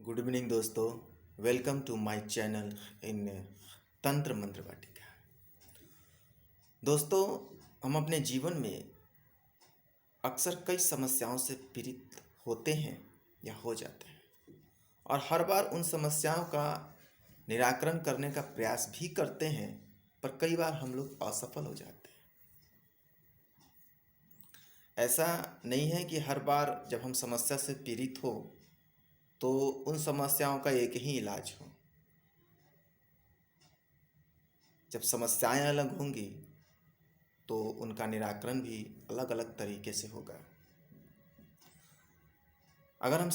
Good evening दोस्तों। Welcome to my channel in Tantra Mantra वाटिका। दोस्तों, हम अपने जीवन में अक्सर कई समस्याओं से पीड़ित होते हैं या हो जाते हैं, और हर बार उन समस्याओं का निराकरण करने का प्रयास भी करते हैं, पर कई बार हम लोग असफल हो जाते हैं। ऐसा नहीं है कि हर बार जब हम समस्या से पीड़ित हो तो उन समस्याओं का एक ही इलाज हो। जब समस्याएं अलग होंगी तो उनका निराकरण भी अलग अलग तरीके से होगा। अगर हम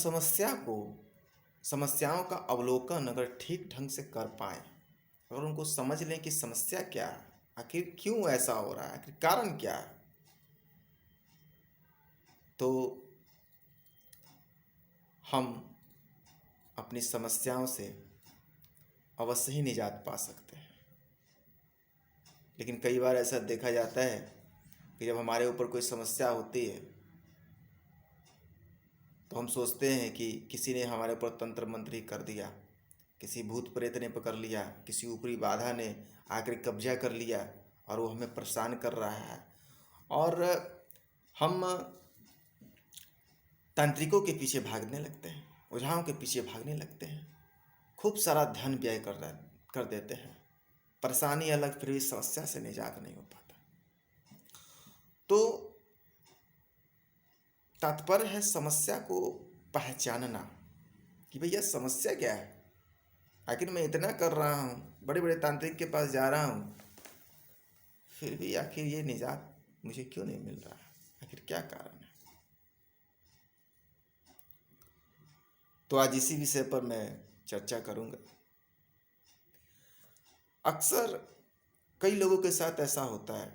समस्याओं का अवलोकन अगर ठीक ढंग से कर पाए, अगर उनको समझ लें कि समस्या क्या है, आखिर क्यों ऐसा हो रहा है, आखिर कारण क्या है, तो हम अपनी समस्याओं से अवश्य ही निजात पा सकते हैं। लेकिन कई बार ऐसा देखा जाता है कि जब हमारे ऊपर कोई समस्या होती है तो हम सोचते हैं कि किसी ने हमारे ऊपर तंत्र मंत्र ही कर दिया, किसी भूत प्रेत ने पकड़ लिया, किसी ऊपरी बाधा ने आकर कब्जा कर लिया और वो हमें परेशान कर रहा है। और हम तांत्रिकों के पीछे भागने लगते हैं, ओझाओं के पीछे भागने लगते हैं, खूब सारा ध्यान व्यय कर देते हैं। परेशानी अलग, फिर भी समस्या से निजात नहीं हो पाता। तो तात्पर्य है समस्या को पहचानना कि भैया समस्या क्या है। आखिर मैं इतना कर रहा हूँ, बड़े बड़े तांत्रिक के पास जा रहा हूँ, फिर भी आखिर ये निजात मुझे क्यों नहीं मिल रहा है, आखिर क्या कारण है। तो आज इसी विषय पर मैं चर्चा करूँगा। अक्सर कई लोगों के साथ ऐसा होता है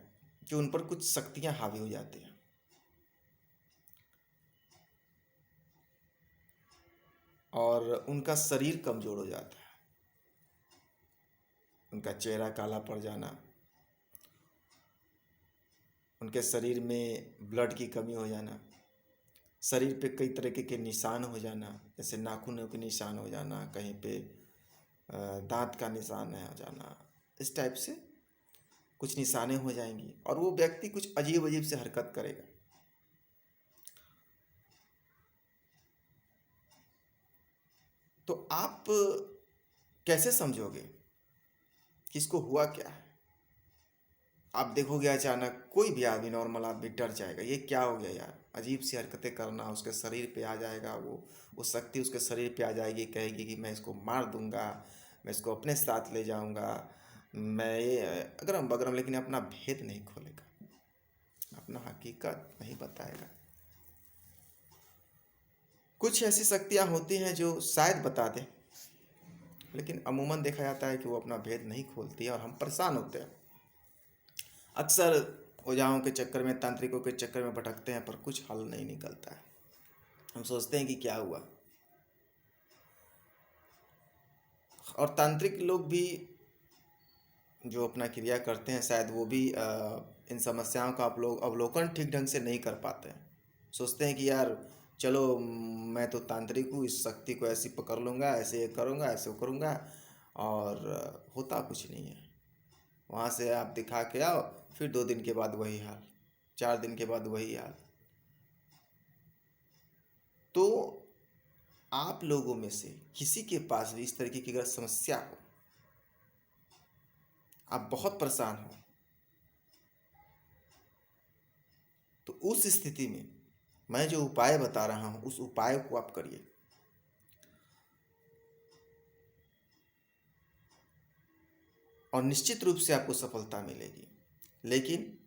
कि उन पर कुछ शक्तियाँ हावी हो जाती हैं और उनका शरीर कमज़ोर हो जाता है, उनका चेहरा काला पड़ जाना, उनके शरीर में ब्लड की कमी हो जाना, शरीर पे कई तरीके के निशान हो जाना, जैसे नाखूनों के निशान हो जाना, कहीं पे दांत का निशान हो जाना, इस टाइप से कुछ निशानें हो जाएंगी और वो व्यक्ति कुछ अजीब अजीब से हरकत करेगा। तो आप कैसे समझोगे कि इसको हुआ क्या है। आप देखोगे अचानक कोई भी आदमी, नॉर्मल आदमी डर जाएगा, ये क्या हो गया यार, अजीब सी हरकतें करना, उसके शरीर पे आ जाएगा, वो शक्ति उसके शरीर पे आ जाएगी, कहेगी कि मैं इसको मार दूंगा, मैं इसको अपने साथ ले जाऊंगा, मैं ये अगरम बगरम, लेकिन अपना भेद नहीं खोलेगा, अपना हकीकत नहीं बताएगा। कुछ ऐसी शक्तियाँ होती हैं जो शायद बता दें, लेकिन अमूमन देखा जाता है कि वो अपना भेद नहीं खोलती है और हम परेशान होते हैं। अक्सर ओझाओं के चक्कर में, तांत्रिकों के चक्कर में भटकते हैं, पर कुछ हल नहीं निकलता है। हम सोचते हैं कि क्या हुआ। और तांत्रिक लोग भी जो अपना क्रिया करते हैं, शायद वो भी इन समस्याओं का अवलोकन ठीक ढंग से नहीं कर पाते हैं। सोचते हैं कि यार चलो, मैं तो तांत्रिक हूँ, इस शक्ति को ऐसे पकड़ लूँगा, ऐसे करूँगा, ऐसे करूँगा, और होता कुछ नहीं है। वहाँ से आप दिखा के आओ, फिर 2 दिन के बाद वही हाल, 4 दिन के बाद वही हाल। तो आप लोगों में से किसी के पास भी इस तरीके की अगर समस्या हो, आप बहुत परेशान हो, तो उस स्थिति में मैं जो उपाय बता रहा हूँ, उस उपाय को आप करिए। और निश्चित रूप से आपको सफलता मिलेगी। लेकिन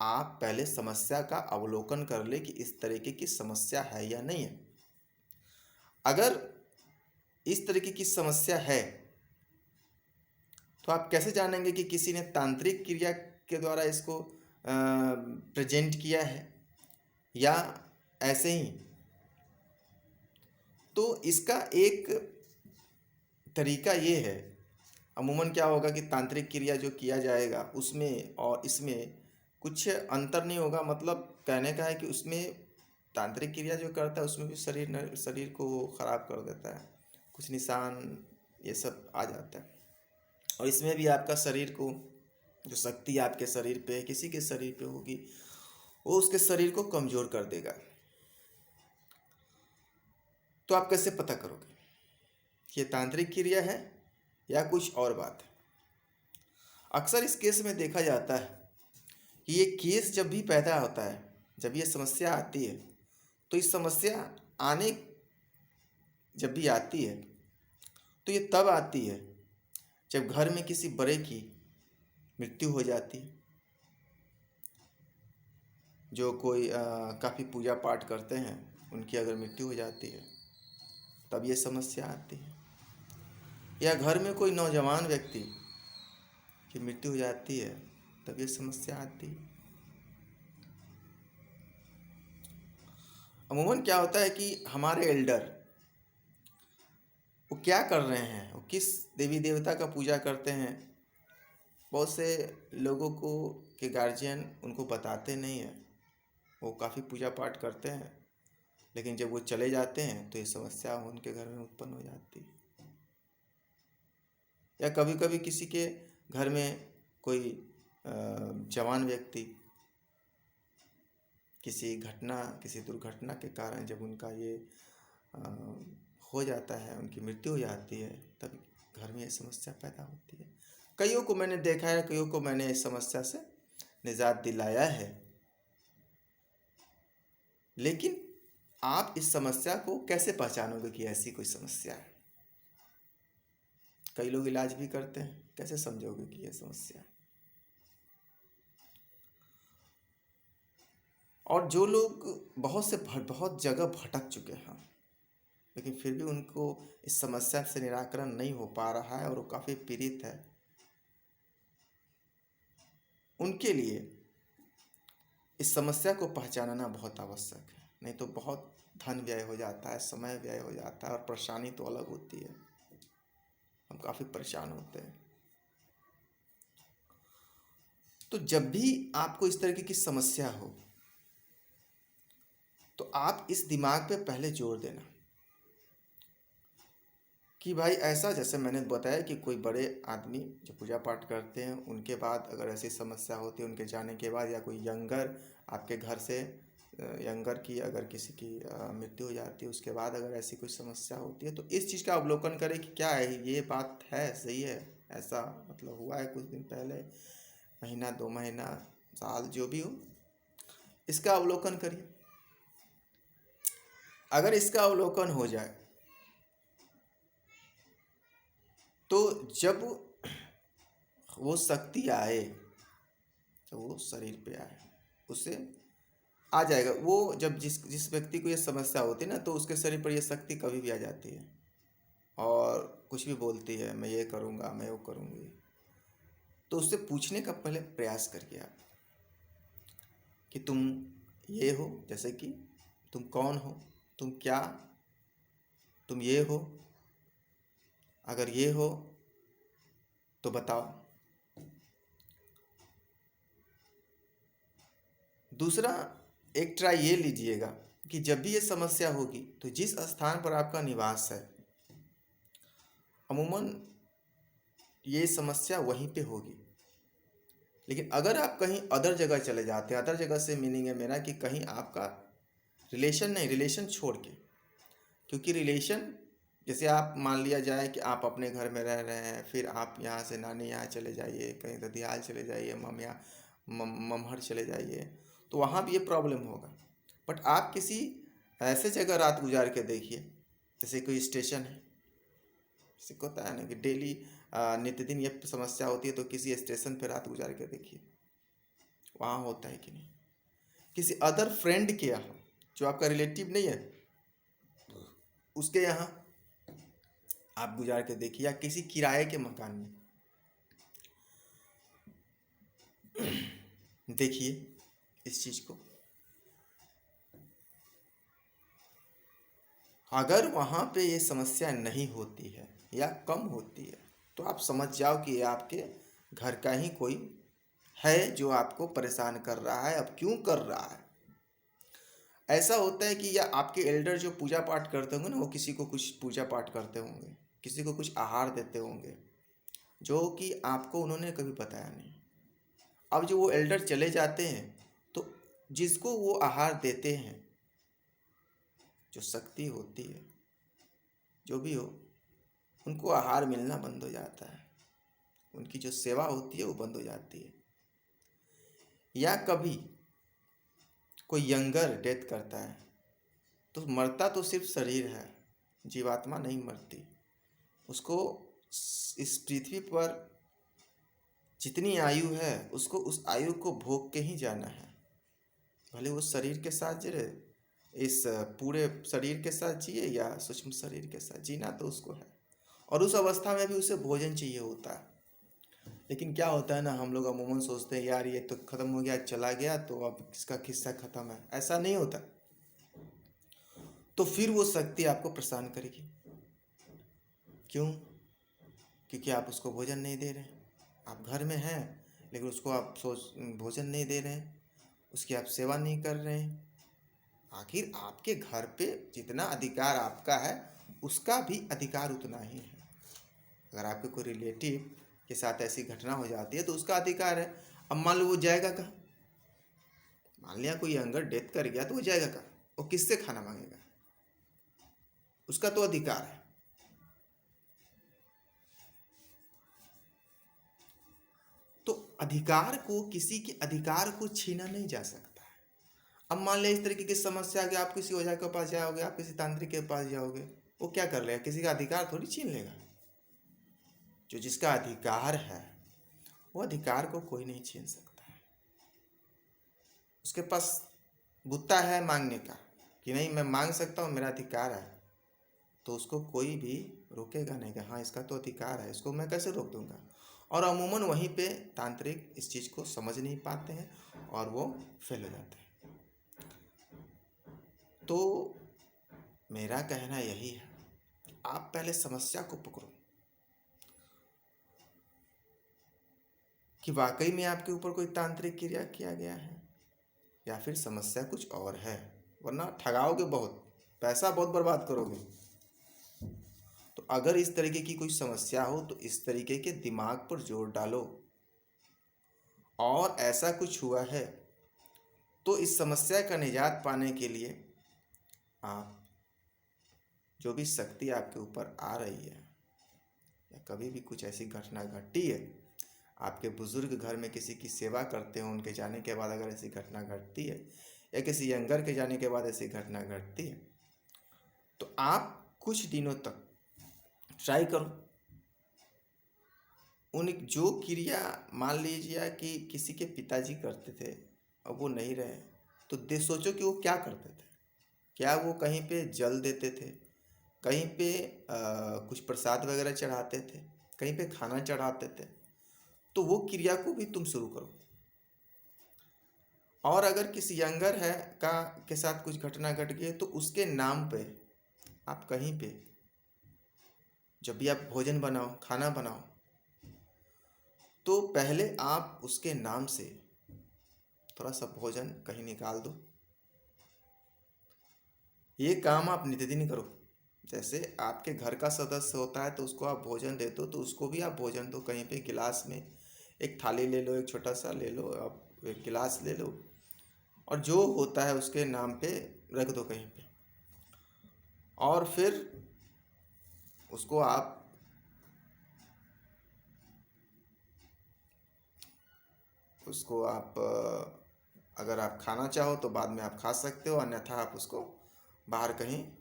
आप पहले समस्या का अवलोकन कर ले कि इस तरीके की समस्या है या नहीं है। अगर इस तरीके की समस्या है तो आप कैसे जानेंगे कि किसी ने तांत्रिक क्रिया के द्वारा इसको प्रेजेंट किया है या ऐसे ही। तो इसका एक तरीका ये है, अमूमन क्या होगा कि तांत्रिक क्रिया जो किया जाएगा उसमें और इसमें कुछ अंतर नहीं होगा। मतलब कहने का है कि उसमें तांत्रिक क्रिया जो करता है उसमें भी शरीर को ख़राब कर देता है, कुछ निशान, ये सब आ जाता है। और इसमें भी आपका शरीर को, जो शक्ति आपके शरीर पे, किसी के शरीर पे होगी, वो उसके शरीर को कमज़ोर कर देगा। तो आप कैसे पता करोगे कि ये तांत्रिक क्रिया है या कुछ और बात है? अक्सर इस केस में देखा जाता है कि ये केस जब भी पैदा होता है, जब ये समस्या आती है, तो इस समस्या आने जब भी आती है तो ये तब आती है जब घर में किसी बड़े की मृत्यु हो जाती है, जो कोई काफ़ी पूजा पाठ करते हैं, उनकी अगर मृत्यु हो जाती है तब ये समस्या आती है। या घर में कोई नौजवान व्यक्ति की मृत्यु हो जाती है तब ये समस्या आती है। अमूमन क्या होता है कि हमारे एल्डर वो क्या कर रहे हैं, वो किस देवी देवता का पूजा करते हैं, बहुत से लोगों को के गार्जियन उनको बताते नहीं हैं। वो काफ़ी पूजा पाठ करते हैं, लेकिन जब वो चले जाते हैं तो ये समस्या उनके घर में उत्पन्न हो जाती है। या कभी कभी किसी के घर में कोई जवान व्यक्ति किसी दुर्घटना के कारण जब उनका ये हो जाता है, उनकी मृत्यु हो जाती है, तब घर में ये समस्या पैदा होती है। कईयों को मैंने देखा है, कईयों को मैंने इस समस्या से निजात दिलाया है। लेकिन आप इस समस्या को कैसे पहचानोगे कि ऐसी कोई समस्या है? कई लोग इलाज भी करते हैं, कैसे समझोगे कि यह समस्या है? और जो लोग बहुत जगह भटक चुके हैं, लेकिन फिर भी उनको इस समस्या से निराकरण नहीं हो पा रहा है और वो काफ़ी पीड़ित है, उनके लिए इस समस्या को पहचानना बहुत आवश्यक है। नहीं तो बहुत धन व्यय हो जाता है, समय व्यय हो जाता है, और परेशानी तो अलग होती है, हम काफ़ी परेशान होते हैं। तो जब भी आपको इस तरीके की समस्या हो तो आप इस दिमाग पे पहले जोर देना कि भाई ऐसा, जैसे मैंने बताया कि कोई बड़े आदमी जो पूजा पाठ करते हैं, उनके बाद अगर ऐसी समस्या होती है, उनके जाने के बाद, या कोई यंगर आपके घर से यंगर की अगर किसी की मृत्यु हो जाती है, उसके बाद अगर ऐसी कोई समस्या होती है, तो इस चीज़ का अवलोकन करें कि क्या है, ये बात है, सही है, ऐसा मतलब हुआ है कुछ दिन पहले, महीना 2 महीना, साल, जो भी हो, इसका अवलोकन करिए। अगर इसका अवलोकन हो जाए तो जब वो शक्ति आए, तो वो शरीर पे आए, उससे आ जाएगा। वो जब जिस व्यक्ति को ये समस्या होती है ना, तो उसके शरीर पर ये शक्ति कभी भी आ जाती है और कुछ भी बोलती है, मैं ये करूँगा, मैं वो करूँगी। तो उससे पूछने का पहले प्रयास करिए आप कि तुम ये हो, जैसे कि तुम कौन हो, तुम क्या, तुम ये हो, अगर ये हो तो बताओ। दूसरा, एक ट्राई ये लीजिएगा कि जब भी ये समस्या होगी तो जिस स्थान पर आपका निवास है, अमूमन ये समस्या वहीं पे होगी। लेकिन अगर आप कहीं अदर जगह चले जाते हैं, अदर जगह से मीनिंग है मेरा कि कहीं आपका रिलेशन नहीं, रिलेशन छोड़ के, क्योंकि रिलेशन, जैसे आप मान लिया जाए कि आप अपने घर में रह रहे हैं, फिर आप यहाँ से नानी यहाँ चले जाइए, कहीं ददियाल चले जाइए, ममहर चले जाइए, तो वहाँ भी ये प्रॉब्लम होगा। बट आप किसी ऐसे जगह रात गुजार के देखिए, जैसे कोई स्टेशन है, जैसे होता है ना कि डेली नित्य दिन ये समस्या होती है, तो किसी स्टेशन पर रात गुजार के देखिए, वहाँ होता है कि नहीं। किसी अदर फ्रेंड के यहाँ, जो आपका रिलेटिव नहीं है, उसके यहाँ आप गुजार के देखिए, या किसी किराए के मकान में देखिए इस चीज़ को। अगर वहाँ पे ये समस्या नहीं होती है या कम होती है, तो आप समझ जाओ कि ये आपके घर का ही कोई है जो आपको परेशान कर रहा है। अब क्यों कर रहा है, ऐसा होता है कि या आपके एल्डर जो पूजा पाठ करते होंगे ना, वो किसी को कुछ पूजा पाठ करते होंगे, किसी को कुछ आहार देते होंगे जो कि आपको उन्होंने कभी बताया नहीं। अब जो वो एल्डर चले जाते हैं तो जिसको वो आहार देते हैं, जो शक्ति होती है, जो भी हो, उनको आहार मिलना बंद हो जाता है, उनकी जो सेवा होती है वो बंद हो जाती है। या कभी कोई यंगर डेथ करता है तो मरता तो सिर्फ शरीर है, जीवात्मा नहीं मरती। उसको इस पृथ्वी पर जितनी आयु है उसको उस आयु को भोग के ही जाना है। भले वो शरीर के साथ जिए, इस पूरे शरीर के साथ जिए या सूक्ष्म शरीर के साथ, जीना तो उसको है। और उस अवस्था में भी उसे भोजन चाहिए होता है। लेकिन क्या होता है ना, हम लोग अमूमन सोचते हैं यार ये तो ख़त्म हो गया, चला गया तो अब इसका किस्सा ख़त्म है। ऐसा नहीं होता। तो फिर वो शक्ति आपको परेशान करेगी। क्यों? क्योंकि आप उसको भोजन नहीं दे रहे हैं। आप घर में हैं लेकिन उसको आप भोजन नहीं दे रहे हैं, उसकी आप सेवा नहीं कर रहे हैं। आखिर आपके घर पे जितना अधिकार आपका है उसका भी अधिकार उतना ही है। अगर आपके कोई रिलेटिव के साथ ऐसी घटना हो जाती है तो उसका अधिकार है। अब मान लो वो जाएगा कहाँ? मान लिया कोई यंगर डेथ कर गया तो वो जाएगा कहाँ? वो किससे खाना मांगेगा? उसका तो अधिकार है। तो अधिकार को, किसी के अधिकार को छीना नहीं जा सकता है। अब मान लिया इस तरीके की समस्या आ गई, आप किसी ओझा के पास जाओगे, आप किसी तांत्रिक के पास जाओगे, वो क्या कर लेगा? किसी का अधिकार थोड़ी छीन लेगा। जो जिसका अधिकार है वो अधिकार को कोई नहीं छीन सकता है। उसके पास बुत्ता है मांगने का कि नहीं मैं मांग सकता हूँ, मेरा अधिकार है, तो उसको कोई भी रोकेगा नहीं कि हाँ इसका तो अधिकार है, इसको मैं कैसे रोक दूंगा। और अमूमन वहीं पे तांत्रिक इस चीज़ को समझ नहीं पाते हैं और वो फेल हो जाते हैं। तो मेरा कहना यही है, आप पहले समस्या को पकड़ो कि वाकई में आपके ऊपर कोई तांत्रिक क्रिया किया गया है या फिर समस्या कुछ और है। वरना ठगाओगे बहुत, पैसा बहुत बर्बाद करोगे। तो अगर इस तरीके की कोई समस्या हो तो इस तरीके के दिमाग पर जोर डालो, और ऐसा कुछ हुआ है तो इस समस्या का निजात पाने के लिए आप जो भी शक्ति आपके ऊपर आ रही है, या कभी भी कुछ ऐसी घटना घटती है, आपके बुजुर्ग घर में किसी की सेवा करते हो, उनके जाने के बाद अगर ऐसी घटना घटती है, या किसी यंगर के जाने के बाद ऐसी घटना घटती है, तो आप कुछ दिनों तक ट्राई करो। उन जो क्रिया मान लीजिए कि किसी के पिताजी करते थे अब वो नहीं रहे, तो सोचो कि वो क्या करते थे। क्या वो कहीं पे जल देते थे, कहीं पे कुछ प्रसाद वगैरह चढ़ाते थे, कहीं पे खाना चढ़ाते थे? तो वो क्रिया को भी तुम शुरू करो। और अगर किसी यंगर है के साथ कुछ घटना घट गई तो उसके नाम पे आप कहीं पे जब भी आप भोजन बनाओ, खाना बनाओ, तो पहले आप उसके नाम से थोड़ा सा भोजन कहीं निकाल दो। ये काम आप नित्यदिन करो। जैसे आपके घर का सदस्य होता है तो उसको आप भोजन देते हो, तो उसको भी आप भोजन दो। कहीं पे गिलास में एक थाली ले लो, एक छोटा सा ले लो, आप एक गिलास ले लो, और जो होता है उसके नाम पे रख दो कहीं पे। और फिर उसको आप अगर आप खाना चाहो तो बाद में आप खा सकते हो, अन्यथा आप उसको बाहर कहीं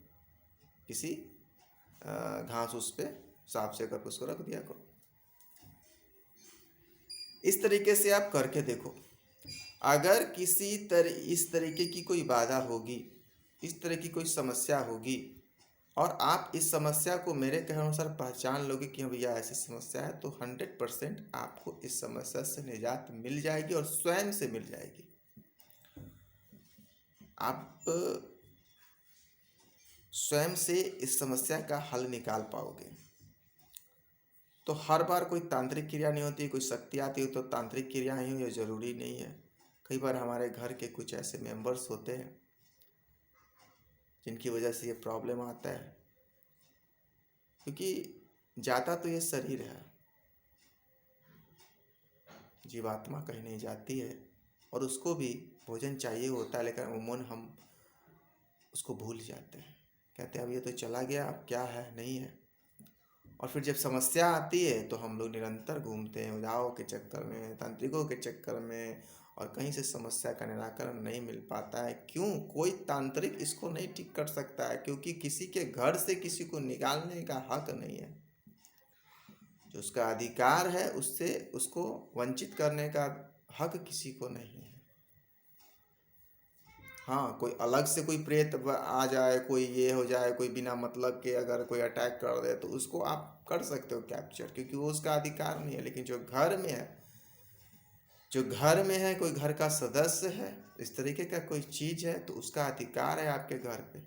किसी घास उस पे साफ से करके उसको रख दिया करो। इस तरीके से आप करके देखो। अगर इस तरीके की कोई बाधा होगी, इस तरह की कोई समस्या होगी, और आप इस समस्या को मेरे कहने अनुसार पहचान लोगे कि भैया ऐसी समस्या है, तो 100% आपको इस समस्या से निजात मिल जाएगी और स्वयं से मिल जाएगी। आप स्वयं से इस समस्या का हल निकाल पाओगे। तो हर बार कोई तांत्रिक क्रिया नहीं होती, कोई शक्ति आती हो तो तांत्रिक क्रिया ही हो, ये जरूरी नहीं है। कई बार हमारे घर के कुछ ऐसे मेंबर्स होते हैं जिनकी वजह से ये प्रॉब्लम आता है, क्योंकि जाता तो ये शरीर है, जीवात्मा कहीं नहीं जाती है, और उसको भी भोजन चाहिए होता है, लेकिन अमूमन हम उसको भूल जाते हैं, कहते हैं अब ये तो चला गया, अब क्या है नहीं है। और फिर जब समस्या आती है तो हम लोग निरंतर घूमते हैं ओझाओं के चक्कर में, तांत्रिकों के चक्कर में, और कहीं से समस्या का निराकरण नहीं मिल पाता है। क्यों? कोई तांत्रिक इसको नहीं ठीक कर सकता है, क्योंकि किसी के घर से किसी को निकालने का हक नहीं है। जो उसका अधिकार है उससे उसको वंचित करने का हक किसी को नहीं है। हाँ, कोई अलग से कोई प्रेत आ जाए, कोई ये हो जाए, कोई बिना मतलब के अगर कोई अटैक कर दे तो उसको आप कर सकते हो कैप्चर, क्योंकि वो उसका अधिकार नहीं है। लेकिन जो घर में है, जो घर में है, कोई घर का सदस्य है, इस तरीके का कोई चीज़ है, तो उसका अधिकार है आपके घर पे,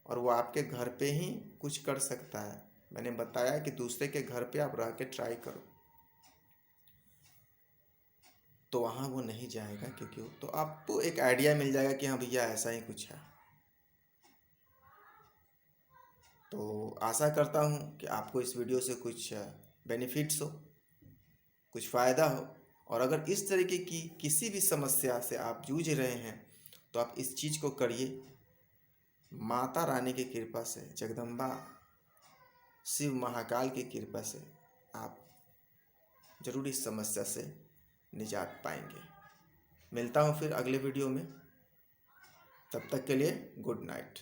और वो आपके घर पे ही कुछ कर सकता है। मैंने बताया कि दूसरे के घर पे आप रह के ट्राई करो, तो वहाँ वो नहीं जाएगा, क्योंकि तो आपको एक आइडिया मिल जाएगा कि हाँ भैया ऐसा ही कुछ है। तो आशा करता हूँ कि आपको इस वीडियो से कुछ बेनिफिट्स हो, कुछ फ़ायदा हो। और अगर इस तरीके की किसी भी समस्या से आप जूझ रहे हैं तो आप इस चीज़ को करिए। माता रानी की कृपा से, जगदम्बा शिव महाकाल की कृपा से आप ज़रूर इस समस्या से निजात पाएंगे। मिलता हूँ फिर अगले वीडियो में, तब तक के लिए गुड नाइट।